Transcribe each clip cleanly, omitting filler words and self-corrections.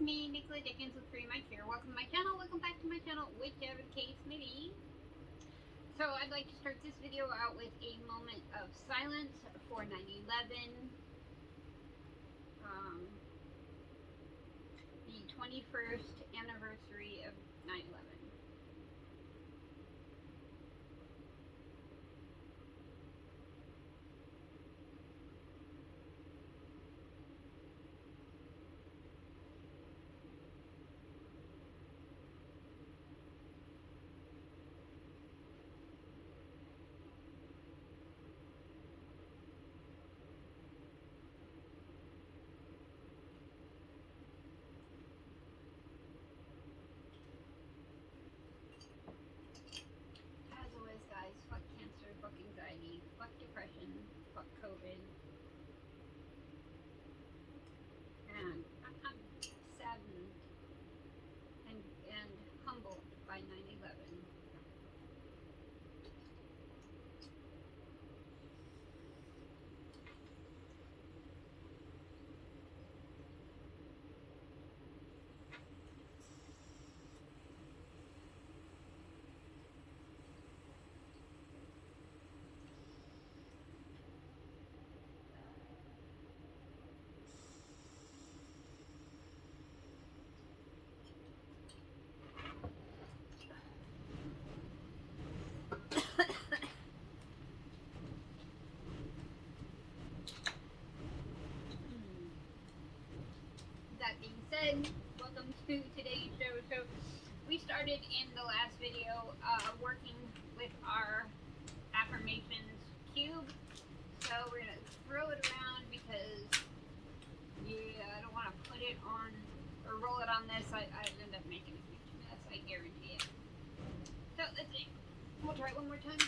it's me, Nicola Dickens with Free My Chair. Welcome to my channel, welcome back to my channel, whichever the case may be. So I'd like to start this video out with a moment of silence for 9/11, the 21st anniversary of 9/11. As always, guys, fuck cancer, fuck anxiety, fuck depression, fuck COVID. And I'm saddened and humbled by 9/11. That being said, welcome to today's show. So we started in the last video working with our Affirmations Cube. So we're going to throw it around because I don't want to put it on or roll it on this. I'd end up making a huge mess, I guarantee it. So let's see. We'll try it one more time.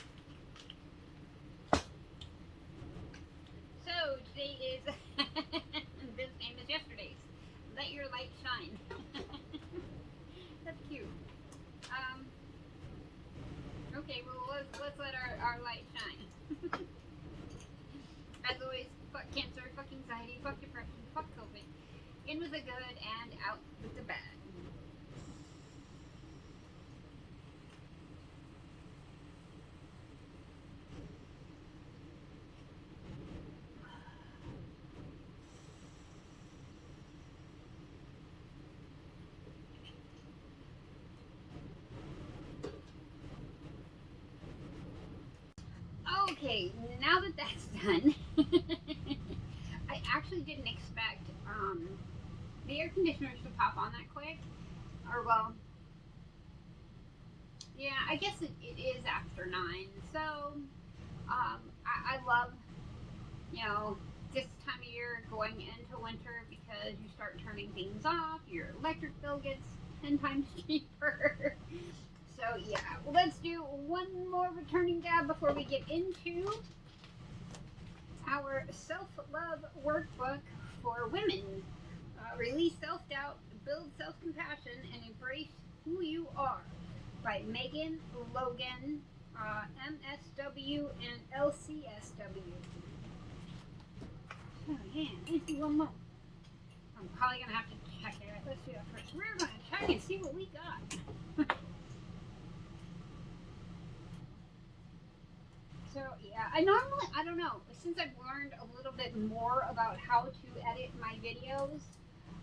So today is the same as yesterday's. Let your light shine. That's cute. Okay, well let's let our light shine. As always, fuck cancer, fuck anxiety, fuck depression, fuck COVID. In with the good and out with the bad. Okay, now that that's done, I actually didn't expect the air conditioners to pop on that quick. Or, well, yeah, I guess it is after 9. So, I love, this time of year going into winter because you start turning things off. Your electric bill gets 10 times cheaper. So yeah, well, let's do one more returning dab before we get into our self-love workbook for women. Release self-doubt, build self-compassion, and embrace who you are by Megan, Logan, MSW, and LCSW. Oh yeah, let's do one more. I'm probably going to have to check it. Let's do that first. We're going to check and see what we got. So yeah, I don't know, since I've learned a little bit more about how to edit my videos,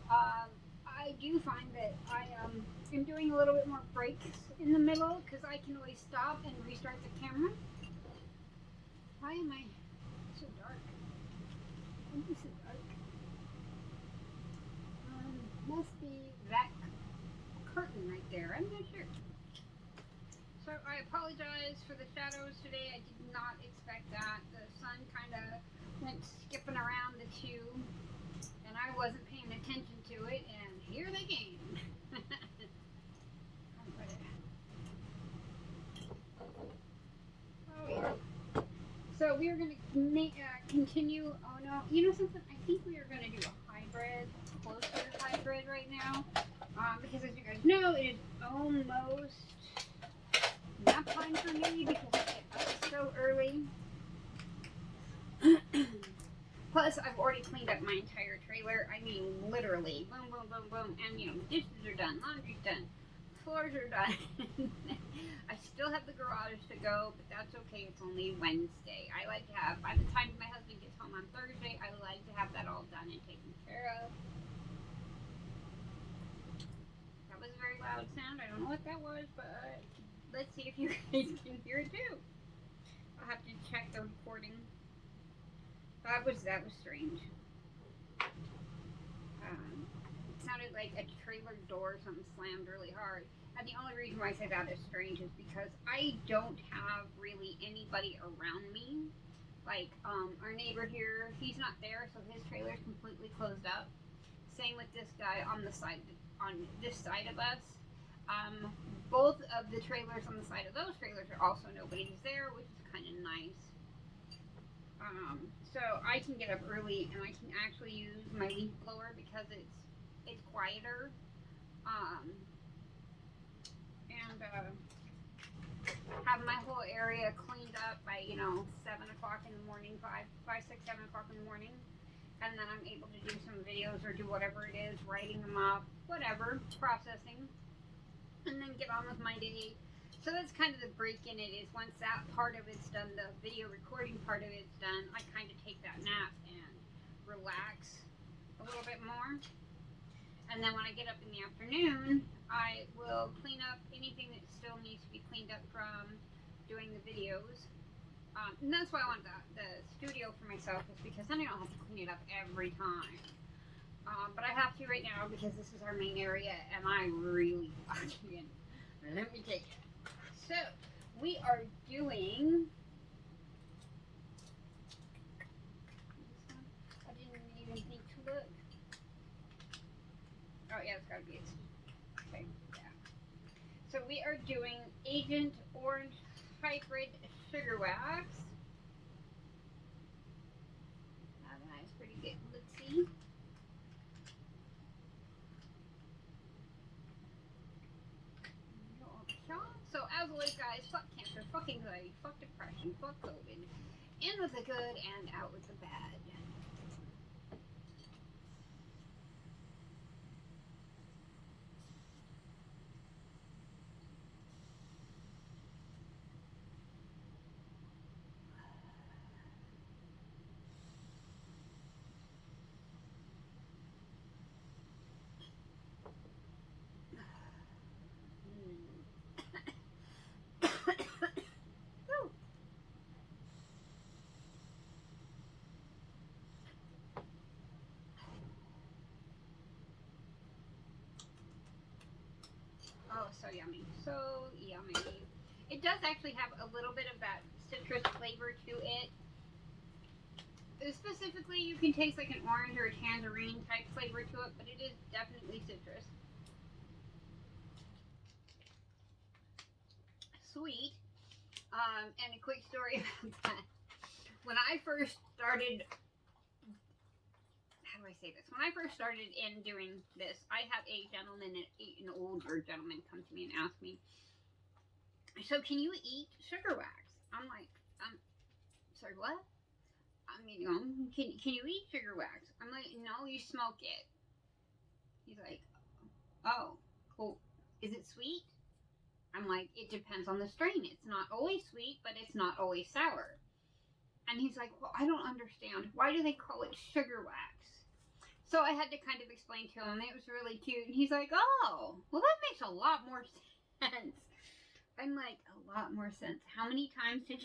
I do find that I am doing a little bit more breaks in the middle because I can always stop and restart the camera. Why am I so dark? Why am I so dark? Must be that curtain right there. I'm not sure. So I apologize for the shadows today. I did not expect that. The sun kind of went skipping around the tube, and I wasn't paying attention to it, and here they came. Oh yeah. So we are going to continue. Oh no, you know something? I think we are going to do a hybrid, closer hybrid right now, because as you guys know, it is almost nap time for me because I get up so early. Plus, I've already cleaned up my entire trailer. I mean, literally, boom, boom, boom, boom, and dishes are done, laundry's done, floors are done. I still have the garage to go, but that's okay. It's only Wednesday. I like to have, by the time my husband gets home on Thursday, I like to have that all done and taken care of. That was a very loud sound. I don't know what that was, but let's see if you guys can hear it too. I'll have to check the recording. That was strange. It sounded like a trailer door or something slammed really hard. And the only reason why I say that is strange is because I don't have really anybody around me. Like, our neighbor here, he's not there, so his trailer is completely closed up. Same with this guy on this side of us. Both of the trailers on the side of those trailers are also nobody's there, which is kind of nice. So I can get up early and I can actually use my leaf blower because it's quieter. And have my whole area cleaned up by 7 o'clock in the morning, 5, 6, 7 o'clock in the morning, and then I'm able to do some videos or do whatever it is, writing them up, whatever, processing, and then get on with my day. So that's kind of the break in it, is once that part of it's done, the video recording part of it's done, I kind of take that nap and relax a little bit more. And then when I get up in the afternoon, I will clean up anything that still needs to be cleaned up from doing the videos. And that's why I want the studio for myself, is because then I don't have to clean it up every time. But I have to right now because this is our main area and I really like it. Let me take it. So, we are doing... I didn't even think to look. Oh yeah, it's gotta be it. Okay, yeah. So we are doing Agent Orange Hybrid Sugar Wax. That's pretty good. Let's see. So as always, guys, fuck cancer, fuck anxiety, fuck depression, fuck COVID. In with the good and out with the bad. Oh, so yummy. So yummy. It does actually have a little bit of that citrus flavor to it. Specifically, you can taste like an orange or a tangerine type flavor to it, but it is definitely citrus. Sweet. And a quick story about that. When I first started, how do I say this? When I first started in doing this, I had a gentleman, an older gentleman, come to me and ask me, so can you eat sugar wax? I'm like, sorry, what? I mean, can you eat sugar wax? I'm like, no, you smoke it. He's like, oh, well, is it sweet? I'm like, it depends on the strain. It's not always sweet, but it's not always sour. And he's like, well, I don't understand. Why do they call it sugar wax? So I had to kind of explain to him. It was really cute. And he's like, oh, well, that makes a lot more sense. I'm like, a lot more sense. How many times did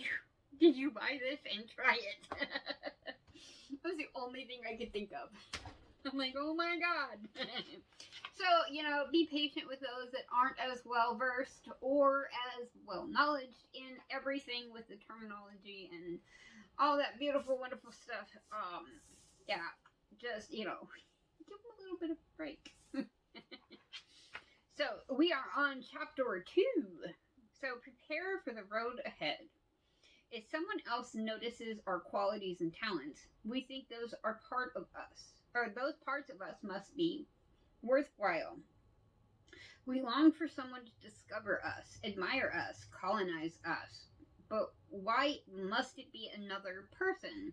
you buy this and try it? That was the only thing I could think of. I'm like, oh my God. So, be patient with those that aren't as well versed or as well knowledged in everything with the terminology and all that beautiful, wonderful stuff. Yeah, just, give them a little bit of a break. So, we are on chapter 2. So, prepare for the road ahead. If someone else notices our qualities and talents, we think those are part of us, or those parts of us must be worthwhile. We long for someone to discover us, admire us, colonize us. but why must it be another person?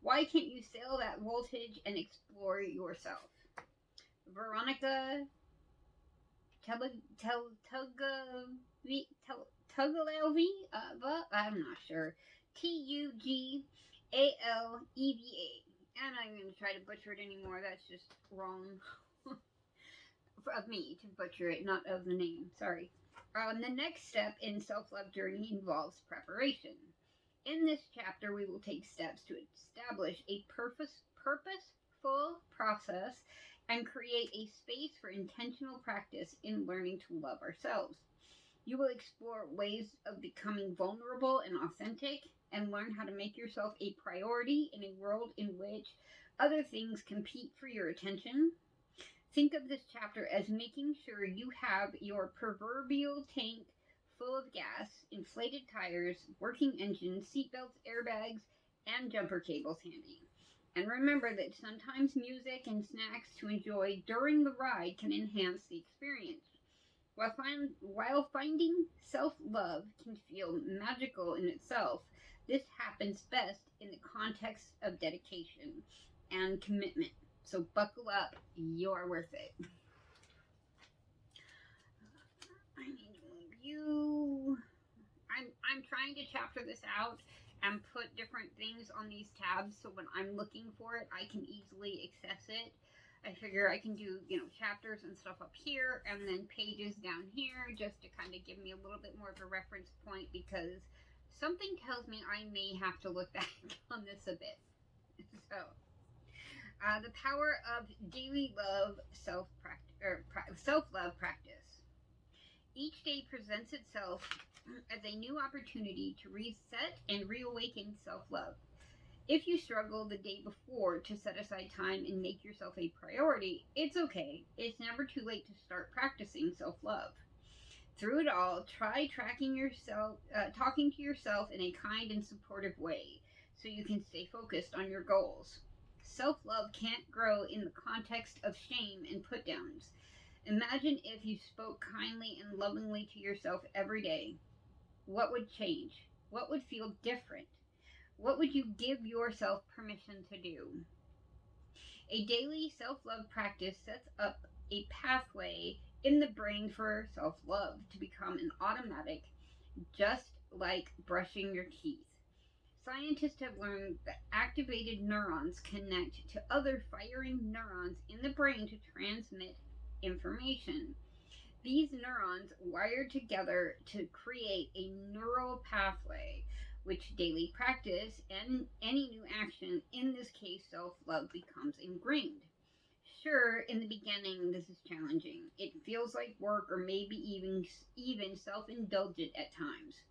Why can't you sail that voltage and explore yourself? Vironika Tugaleva, I'm not sure. Tugaleva. I'm not even going to try to butcher it anymore. That's just wrong of me to butcher it, not of the name. Sorry. The next step in self-love journey involves preparation. In this chapter, we will take steps to establish a purposeful process and create a space for intentional practice in learning to love ourselves. You will explore ways of becoming vulnerable and authentic and learn how to make yourself a priority in a world in which other things compete for your attention. Think of this chapter as making sure you have your proverbial tank full of gas, inflated tires, working engines, seatbelts, airbags, and jumper cables handy. And remember that sometimes music and snacks to enjoy during the ride can enhance the experience. While finding self-love can feel magical in itself, this happens best in the context of dedication and commitment. So buckle up, you're worth it. I need to move you. I'm trying to chapter this out and put different things on these tabs so when I'm looking for it, I can easily access it. I figure I can do, chapters and stuff up here and then pages down here just to kind of give me a little bit more of a reference point because something tells me I may have to look back on this a bit. So, the power of daily love self-love practice. Each day presents itself as a new opportunity to reset and reawaken self-love. If you struggle the day before to set aside time and make yourself a priority, it's okay. It's never too late to start practicing self-love. Through it all, try talking to yourself in a kind and supportive way so you can stay focused on your goals. Self-love can't grow in the context of shame and put-downs. Imagine if you spoke kindly and lovingly to yourself every day. What would change? What would feel different? What would you give yourself permission to do? A daily self-love practice sets up a pathway in the brain for self-love to become an automatic, just like brushing your teeth. Scientists have learned that activated neurons connect to other firing neurons in the brain to transmit information. These neurons wire together to create a neural pathway, which daily practice and any new action, in this case self-love, becomes ingrained. Sure, in the beginning this is challenging. It feels like work or maybe even self-indulgent at times.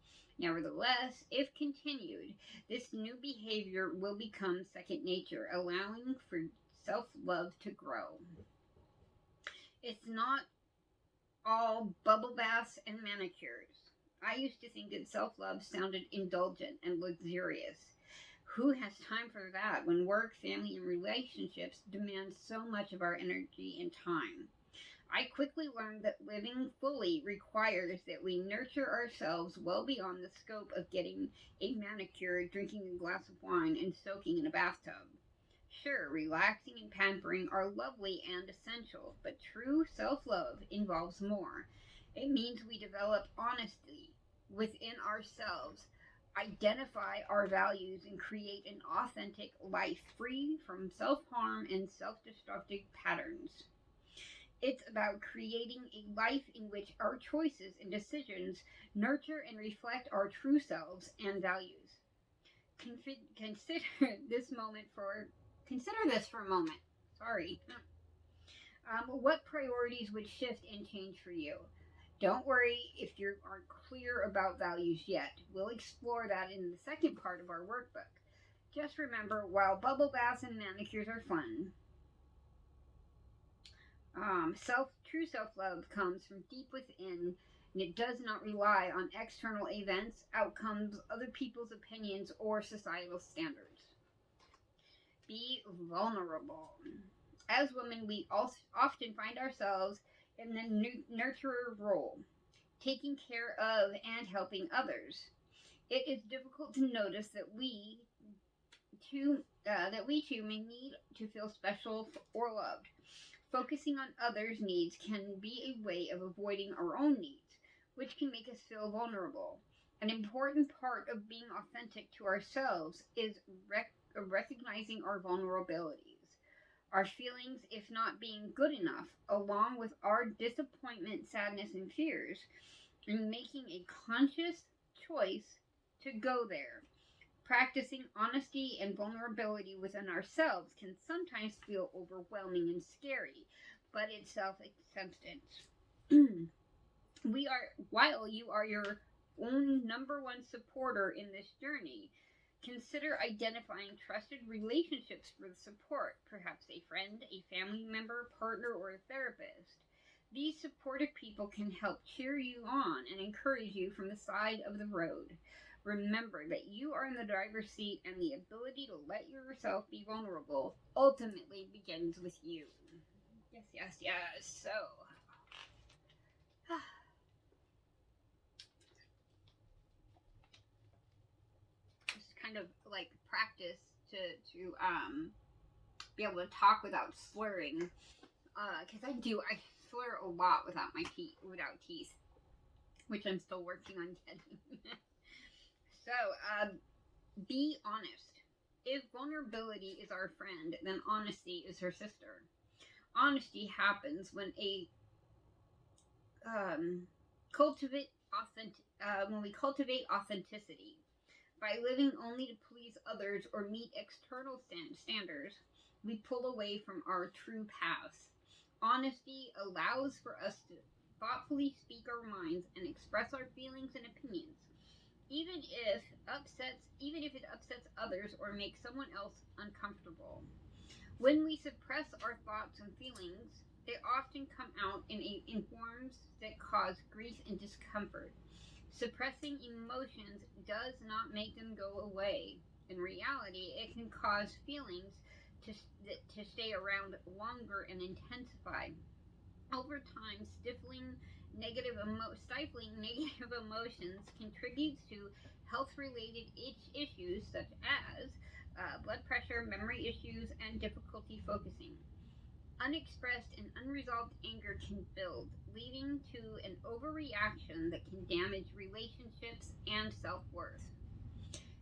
Nevertheless, if continued, this new behavior will become second nature, allowing for self-love to grow. It's not all bubble baths and manicures. I used to think that self-love sounded indulgent and luxurious. Who has time for that when work, family, and relationships demand so much of our energy and time? I quickly learned that living fully requires that we nurture ourselves well beyond the scope of getting a manicure, drinking a glass of wine, and soaking in a bathtub. Sure, relaxing and pampering are lovely and essential, but true self-love involves more. It means we develop honesty within ourselves, identify our values, and create an authentic life free from self-harm and self-destructive patterns. It's about creating a life in which our choices and decisions nurture and reflect our true selves and values. Consider this for a moment. Sorry. What priorities would shift and change for you? Don't worry if you aren't clear about values yet. We'll explore that in the second part of our workbook. Just remember, while bubble baths and manicures are fun, true self-love comes from deep within, and it does not rely on external events, outcomes, other people's opinions, or societal standards. Be vulnerable. As women, we often find ourselves in the nurturer role, taking care of and helping others. It is difficult to notice that we too may need to feel special or loved. Focusing on others' needs can be a way of avoiding our own needs, which can make us feel vulnerable. An important part of being authentic to ourselves is recognizing our vulnerabilities, our feelings, if not being good enough, along with our disappointment, sadness, and fears, and making a conscious choice to go there. Practicing honesty and vulnerability within ourselves can sometimes feel overwhelming and scary, but it's self acceptance. While you are your own number one supporter in this journey, consider identifying trusted relationships for the support, perhaps a friend, a family member, partner, or a therapist. These supportive people can help cheer you on and encourage you from the side of the road. Remember that you are in the driver's seat, and the ability to let yourself be vulnerable ultimately begins with you. Yes, yes, yes. So, just kind of like practice to be able to talk without slurring. Because I slur a lot without without teeth, which I'm still working on getting. So, be honest. If vulnerability is our friend, then honesty is her sister. Honesty happens when when we cultivate authenticity. By living only to please others or meet external standards, we pull away from our true paths. Honesty allows for us to thoughtfully speak our minds and express our feelings and opinions, even if it upsets others or makes someone else uncomfortable. When we suppress our thoughts and feelings, they often come out in forms that cause grief and discomfort. Suppressing emotions does not make them go away. In reality, it can cause feelings to stay around longer and intensify. Over time, stifling stifling negative emotions contributes to health-related issues such as blood pressure, memory issues, and difficulty focusing. Unexpressed and unresolved anger can build, leading to an overreaction that can damage relationships and self-worth.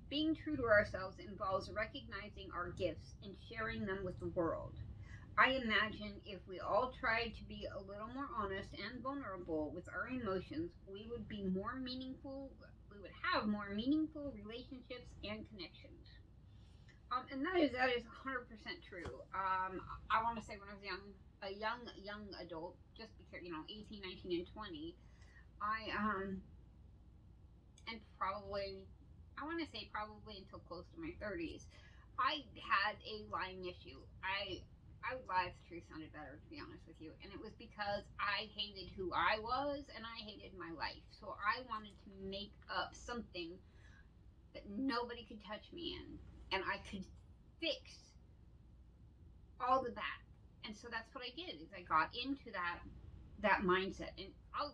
Being true to ourselves involves recognizing our gifts and sharing them with the world. I imagine if we all tried to be a little more honest and vulnerable with our emotions, we would have more meaningful relationships and connections. And that is 100% true. I want to say when I was a young adult, just because 18, 19, and 20, I and probably I want to say probably until close to my 30s, I had a lying issue. I would lie if the truth sounded better, to be honest with you, and it was because I hated who I was and I hated my life. So I wanted to make up something that nobody could touch me in, and I could fix all the bad. And so that's what I did. Is I got into that mindset, and I'll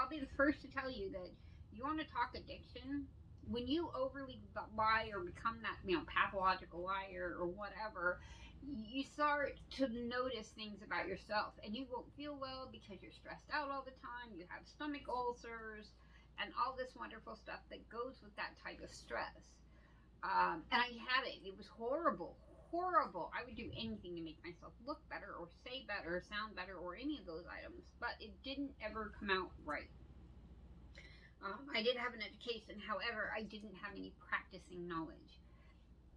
be the first to tell you that you want to talk addiction. When you overly lie or become that pathological liar or whatever, you start to notice things about yourself, and you won't feel well because you're stressed out all the time. You have stomach ulcers and all this wonderful stuff that goes with that type of stress. And I had it. It was horrible, horrible. I would do anything to make myself look better or say better, sound better, or any of those items, but it didn't ever come out right. I did have an education, however, I didn't have any practicing knowledge.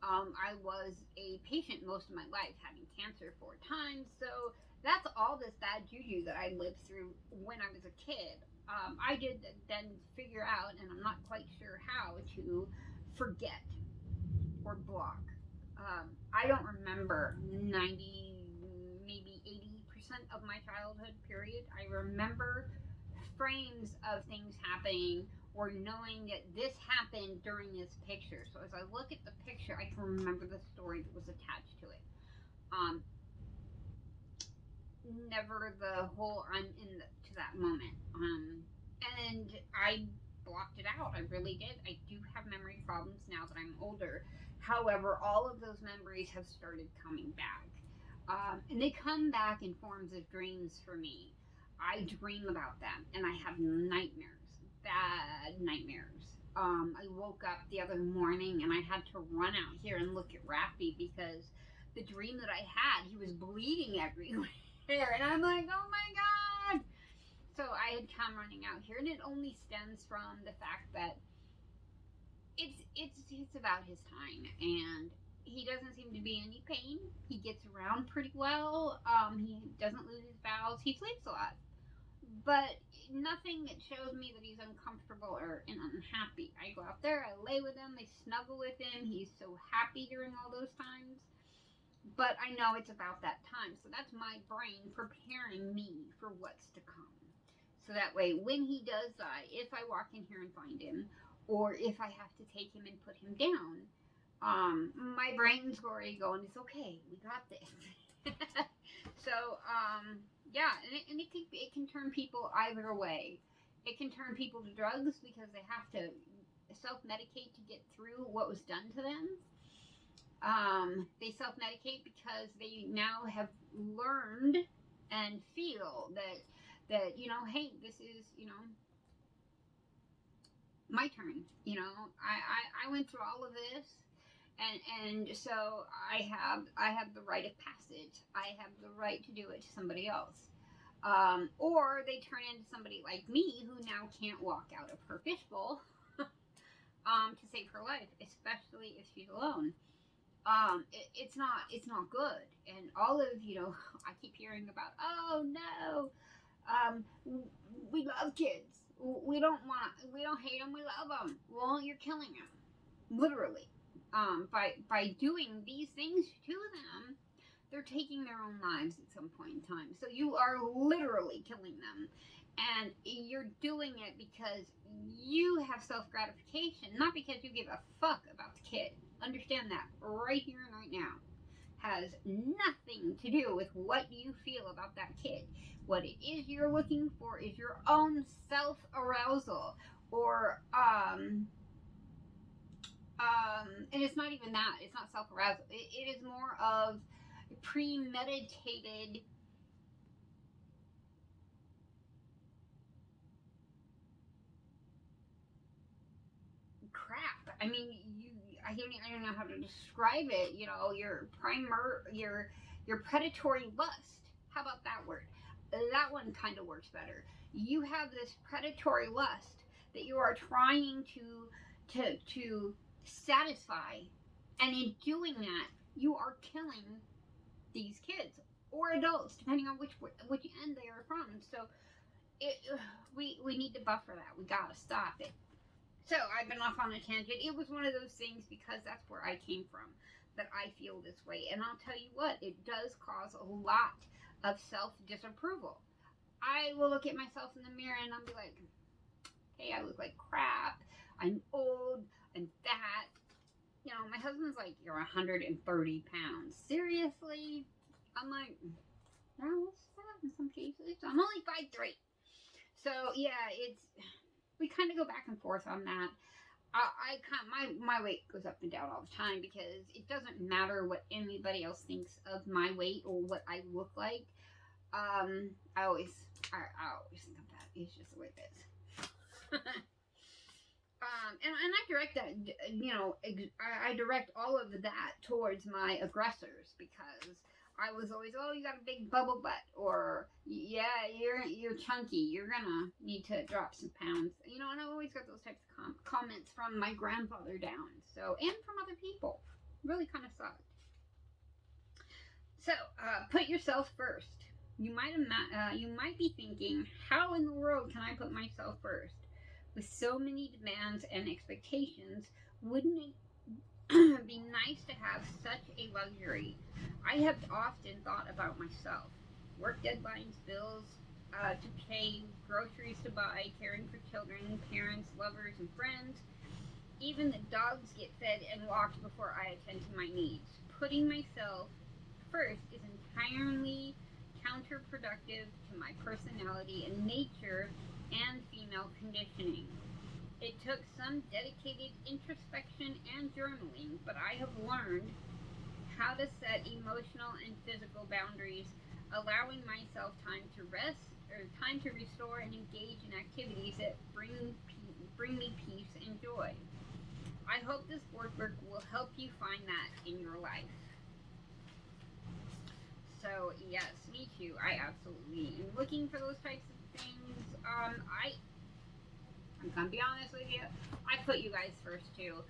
I was a patient most of my life, having cancer 4 times, so that's all this bad juju that I lived through when I was a kid. I did then figure out, and I'm not quite sure how, to forget or block. I don't remember 90, maybe 80% of my childhood period. I remember frames of things happening or knowing that this happened during this picture. So as I look at the picture, I can remember the story that was attached to it. Never the whole I'm to that moment. And I blocked it out. I really did. I do have memory problems now that I'm older. However, all of those memories have started coming back. And they come back in forms of dreams for me. I dream about them, and I have nightmares, bad nightmares. I woke up the other morning, and I had to run out here and look at Raffy because the dream that I had, he was bleeding everywhere. And I'm like, oh my God. So I had come running out here, and it only stems from the fact that it's about his time, and he doesn't seem to be in any pain. He gets around pretty well. He doesn't lose his bowels. He sleeps a lot, but nothing that shows me that he's uncomfortable or unhappy. I go out there, I lay with him, I snuggle with him. He's so happy during all those times. But I know it's about that time, so that's my brain preparing me for what's to come. So that way, when he does die, if I walk in here and find him, or if I have to take him and put him down, my brain's already going, it's okay, we got this. So, yeah, and it can turn people either way. It can turn people to drugs because they have to self-medicate to get through what was done to them. They self-medicate because they now have learned and feel that, you know, hey, this is, you know, my turn. You know, I went through all of this, and so I have the rite of passage. I have the right to do it to somebody else. Or they turn into somebody like me who now can't walk out of her fishbowl to save her life, especially if she's alone. It's not good. And all of, you know, I keep hearing about, oh no, we love kids. We don't hate them, we love them. Well, you're killing them, literally. By doing these things to them, they're taking their own lives at some point in time. So you are literally killing them. And you're doing it because you have self-gratification, not because you give a fuck about the kid. Understand that right here and right now. Has nothing to do with what you feel about that kid. What it is you're looking for is your own self-arousal. Or, and it's not even that. It's not self-arousal. It is more of premeditated crap. I mean, I don't know how to describe it. You know, your predatory lust. How about that word? That one kind of works better. You have this predatory lust that you are trying to satisfy, and in doing that, you are killing these kids or adults, depending on which end they are from. So, we need to buffer that. We gotta stop it. So I've been off on a tangent. It was one of those things because that's where I came from, that I feel this way. And I'll tell you what, it does cause a lot of self-disapproval. I will look at myself in the mirror and I'll be like, hey, I look like crap. I'm old. I'm fat. You know, my husband's like, you're 130 pounds. Seriously? I'm like, no, it's fat in some cases. I'm only 5'3". So, yeah, we kind of go back and forth on that. I can't, my weight goes up and down all the time because it doesn't matter what anybody else thinks of my weight or what I look like. I always think of that. It's just the way it is. And I direct that, you know, I direct all of that towards my aggressors because I was always, oh, you got a big bubble butt, or yeah, you're chunky, you're gonna need to drop some pounds, you know. And I always got those types of comments from my grandfather down, so, and from other people. Really kind of sucked. So, put yourself first. You might be thinking, how in the world can I put myself first? With so many demands and expectations, wouldn't it be nice to have such a luxury? I have often thought about myself. Work deadlines, bills to pay, groceries to buy, caring for children, parents, lovers, and friends. Even the dogs get fed and walked before I attend to my needs. Putting myself first is entirely counterproductive to my personality and nature and female conditioning. took some dedicated introspection and journaling, but I have learned how to set emotional and physical boundaries, allowing myself time to rest or time to restore and engage in activities that bring me peace and joy. I hope this workbook will help you find that in your life. So yes, me too. I absolutely am looking for those types of things. I'm gonna be honest with you. I put you guys first too.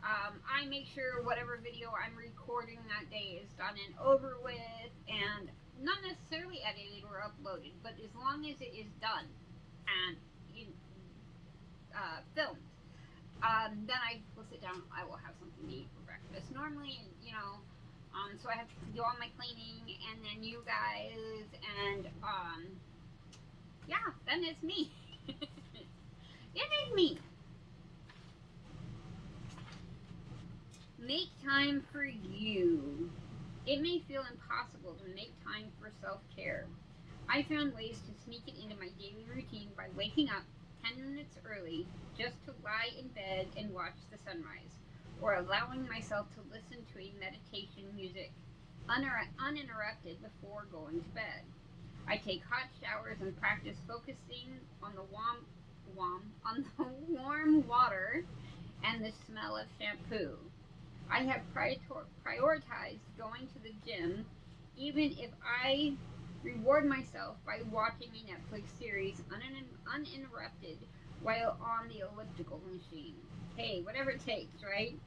I make sure whatever video I'm recording that day is done and over with, and not necessarily edited or uploaded, but as long as it is done and filmed, then I will sit down. I will have something to eat for breakfast. Normally, so I have to do all my cleaning, and then you guys, and yeah, then it's me. It is me. Make time for you. It may feel impossible to make time for self-care. I found ways to sneak it into my daily routine by waking up 10 minutes early just to lie in bed and watch the sunrise, or allowing myself to listen to a meditation music uninterrupted before going to bed. I take hot showers and practice focusing on the warm water and the smell of shampoo. I have prioritized going to the gym, even if I reward myself by watching a Netflix series uninterrupted while on the elliptical machine. Hey, whatever it takes, right?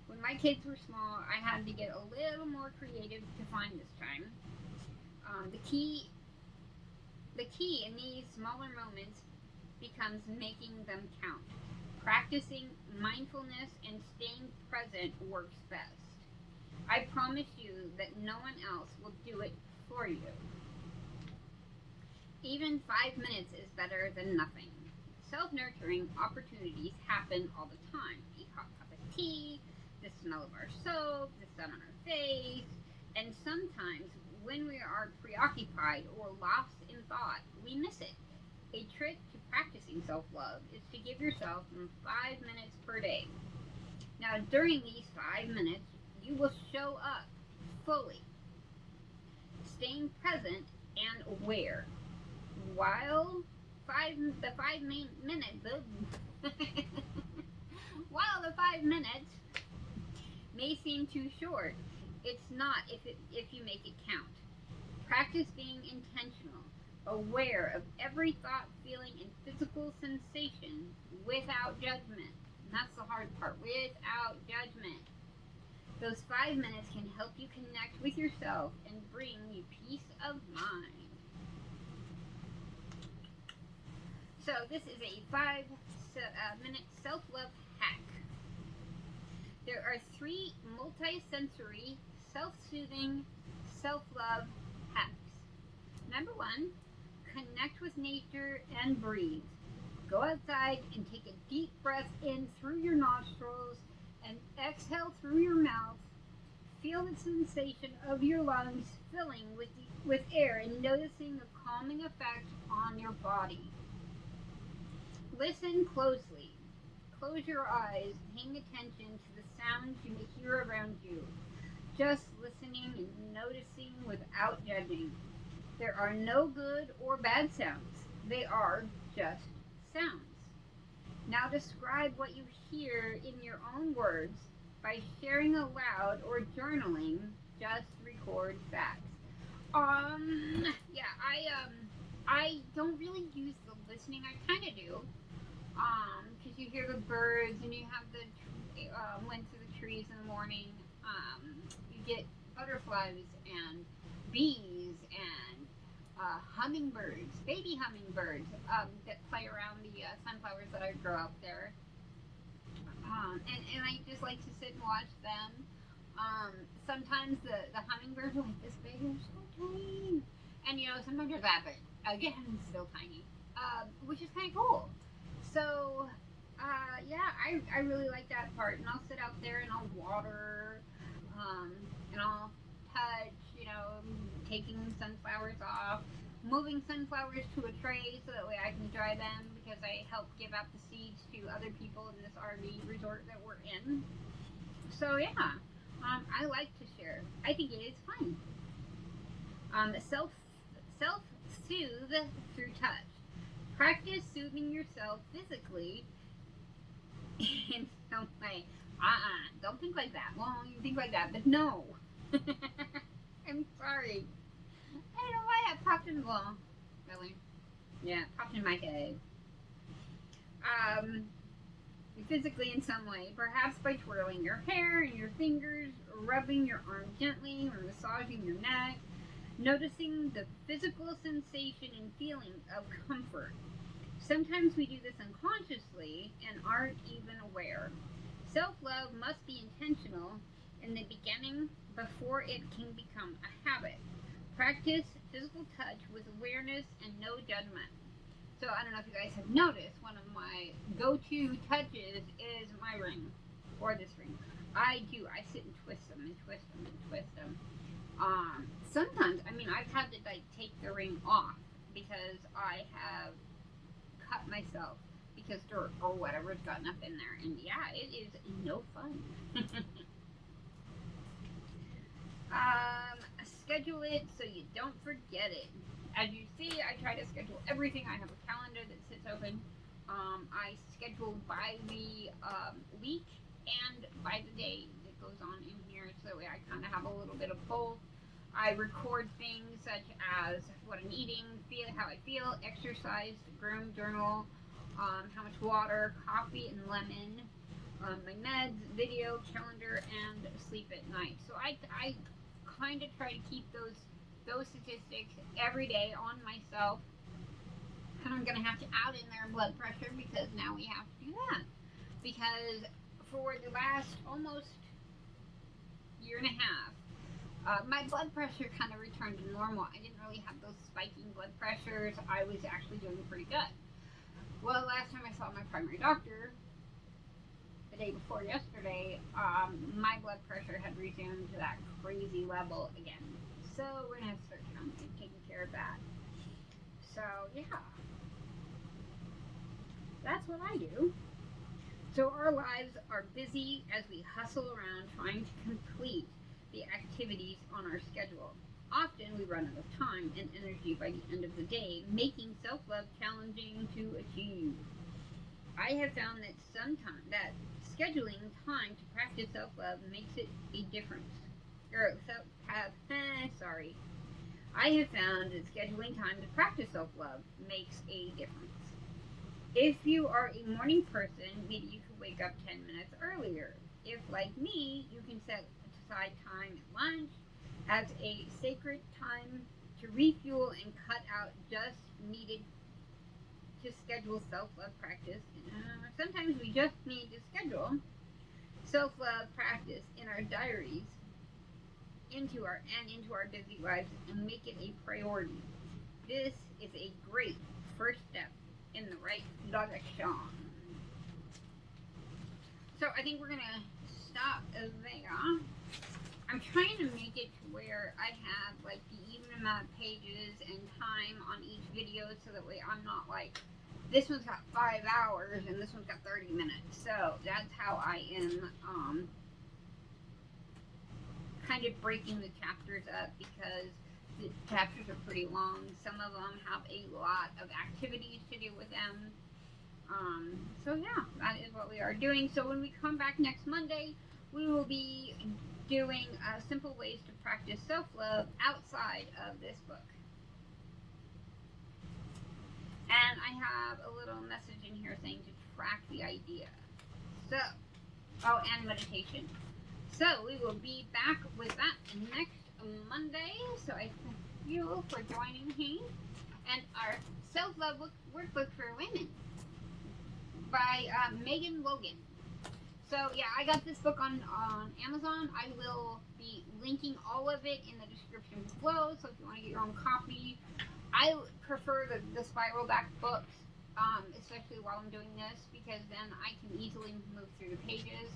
When my kids were small, I had to get a little more creative to find this time. The key in these smaller moments becomes making them count. Practicing mindfulness and staying present works best. I promise you that no one else will do it for you. Even 5 minutes is better than nothing. Self-nurturing opportunities happen all the time. A hot cup of tea, the smell of our soap, the sun on our face, and sometimes when we are preoccupied or lost in thought, we miss it. A trick to practicing self-love is to give yourself 5 minutes per day. Now, during these 5 minutes, you will show up fully, staying present and aware. While the 5 minutes may seem too short, it's not if you make it count. Practice being intentional, aware of every thought, feeling, and physical sensation without judgment. And that's the hard part, without judgment. Those 5 minutes can help you connect with yourself and bring you peace of mind. So this is a 5-minute self-love hack. There are 3 multi-sensory, self-soothing, self-love hacks. Number 1, connect with nature and breathe. Go outside and take a deep breath in through your nostrils and exhale through your mouth. Feel the sensation of your lungs filling with air and noticing the calming effect on your body. Listen closely. Close your eyes, paying attention to the sounds you may hear around you. Just listening and noticing without judging. There are no good or bad sounds. They are just sounds. Now describe what you hear in your own words by sharing aloud or journaling. Just record facts. I don't really use the listening. I kind of do. Because you hear the birds and you have the went to the trees in the morning. You get butterflies and bees and hummingbirds, baby hummingbirds that play around the sunflowers that I grow out there. And I just like to sit and watch them. Sometimes the hummingbirds are like this big, they're so tiny. And sometimes they're that big. Again, still tiny. Which is kind of cool. So, I really like that part. And I'll sit out there and I'll water, and I'll touch, taking sunflowers off. moving sunflowers to a tray so that way I can dry them, because I help give out the seeds to other people in this RV resort that we're in. So yeah, I like to share. I think it is fun. Self-soothe through touch. Practice soothing yourself physically in some way. Don't think like that. Well, you think like that, but no. I'm sorry. I don't know why that popped in. Well, really? Yeah, it popped in my head. Physically in some way, perhaps by twirling your hair and your fingers, rubbing your arm gently, or massaging your neck, noticing the physical sensation and feeling of comfort. Sometimes we do this unconsciously and aren't even aware. Self-love must be intentional in the beginning before it can become a habit. Practice physical touch with awareness and no judgment. So I don't know if you guys have noticed, one of my go-to touches is my ring, or this ring. I sit and twist them and twist them and twist them. Sometimes, I've had to take the ring off because I have cut myself because dirt or whatever's gotten up in there, and yeah, it is no fun. Schedule it so you don't forget it. As you see, I try to schedule everything. I have a calendar that sits open. I schedule by the week and by the day that goes on in here, so that way I kind of have a little bit of both. I record things such as what I'm eating, how I feel, exercise, groom, journal, how much water, coffee and lemon, my meds, video, calendar, and sleep at night. So I kind of try to keep those statistics every day on myself. And I'm going to have to add in there blood pressure, because now we have to do that. Because for the last almost year and a half, my blood pressure kind of returned to normal. I didn't really have those spiking blood pressures. I was actually doing pretty good. Well, last time I saw my primary doctor, the day before yesterday, my blood pressure had resumed to that crazy level again. So we're going to have to start taking care of that. So yeah, that's what I do. So our lives are busy as we hustle around trying to complete the activities on our schedule. Often we run out of time and energy by the end of the day, making self-love challenging to achieve. I have found that scheduling time to practice self-love makes it a difference. I have found that scheduling time to practice self-love makes a difference. If you are a morning person, maybe you could wake up 10 minutes earlier. If, like me, you can set aside time at lunch as a sacred time to refuel and cut out just needed to schedule self-love practice. Sometimes we just need to schedule self-love practice in our diaries into our busy lives and make it a priority. This is a great first step in the right direction. So I think we're gonna stop there. I'm trying to make it to where I have like the even amount of pages and time on each video, so that way I'm not like, this one's got 5 hours and this one's got 30 minutes. So that's how I am kind of breaking the chapters up, because the chapters are pretty long. Some of them have a lot of activities to do with them. So yeah, that is what we are doing. So when we come back next Monday, we will be doing simple ways to practice self-love outside of this book. And I have a little message in here saying to track the idea. So, and meditation. So we will be back with that next Monday. So I thank you for joining me. And our self-love workbook for women by Megan Logan. So yeah, I got this book on Amazon. I will be linking all of it in the description below. So if you want to get your own copy, I prefer the spiral back books, especially while I'm doing this, because then I can easily move through the pages.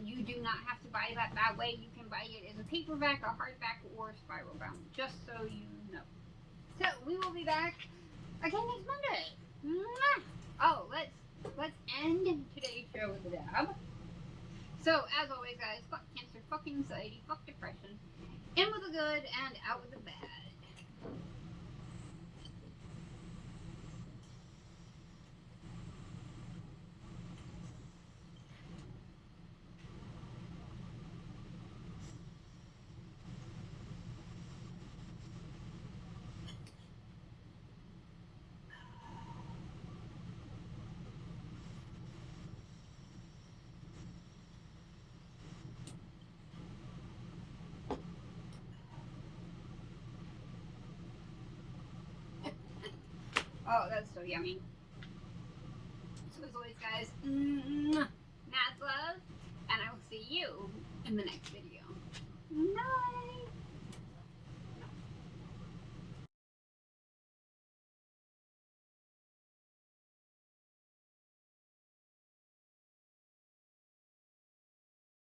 You do not have to buy that way. You can buy it as a paperback, a hardback, or spiral bound, just so you know. So we will be back again next Monday. Mwah! Oh, let's end today's show with a dab. So as always, guys, fuck cancer, fuck anxiety, fuck depression. In with the good and out with the bad. Oh, that's so yummy. So as always, guys, math love, and I will see you in the next video.